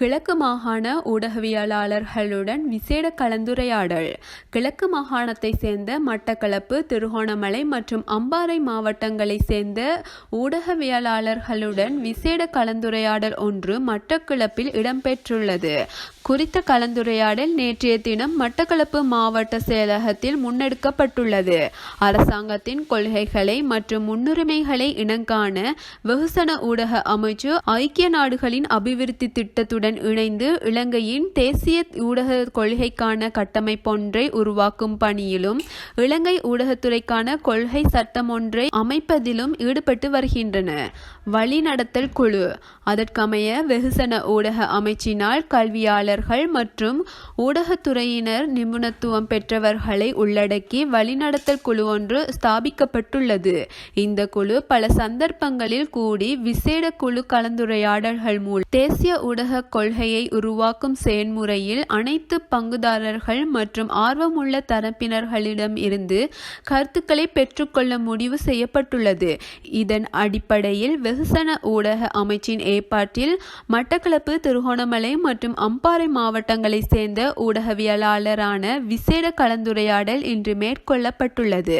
கிழக்கு மாகாண ஊடகவியலாளர்களுடன் விசேட கலந்துரையாடல். கிழக்கு மாகாணத்தை சேர்ந்த மட்டக்களப்பு, திருகோணமலை மற்றும் அம்பாறை மாவட்டங்களை சேர்ந்த ஊடகவியலாளர்களுடன் விசேட கலந்துரையாடல் ஒன்று மட்டக்களப்பில் இடம்பெற்றுள்ளது. குறித்த கலந்துரையாடல் நேற்றைய தினம் மட்டக்களப்பு மாவட்ட செயலகத்தில் முன்னெடுக்கப்பட்டுள்ளது. அரசாங்கத்தின் கொள்கைகளை மற்றும் முன்னுரிமைகளை இனங்காண வெகுசன ஊடக அமைச்சு ஐக்கிய நாடுகளின் அபிவிருத்தி திட்டத்துடன் இணைந்து இலங்கையின் தேசிய ஊடக கொள்கைக்கான கட்டமைப்பொன்றை உருவாக்கும் பணியிலும் இலங்கை ஊடகத்துறைக்கான கொள்கை சட்டம் ஒன்றை அமைப்பதிலும் ஈடுபட்டு வருகின்றன. வழிநடத்தல் குழு அதற்கமைய வெகுசன ஊடக அமைச்சினால் கல்வியாளர்கள் மற்றும் ஊடகத்துறையினர் நிபுணத்துவம் பெற்றவர்களை உள்ளடக்கி வழிநடத்தல் குழு ஒன்று ஸ்தாபிக்கப்பட்டுள்ளது. இந்த குழு பல சந்தர்ப்பங்களில் கூடி விசேட குழு கலந்துரையாடல்கள் மூலம் தேசிய ஊடக கொள்கையை உருவாக்கும் செயல்முறையில் அனைத்து பங்குதாரர்கள் மற்றும் ஆர்வமுள்ள தரப்பினர்களிடம் இருந்து கருத்துக்களை பெற்றுக்கொள்ள முடிவு செய்யப்பட்டுள்ளது. இதன் அடிப்படையில் வெகுசன ஊடக அமைச்சின் ஏற்பாட்டில் மட்டக்களப்பு, திருகோணமலை மற்றும் அம்பாறை மாவட்டங்களை சேர்ந்த ஊடகவியலாளரான விசேட கலந்துரையாடல் இன்று மேற்கொள்ளப்பட்டுள்ளது.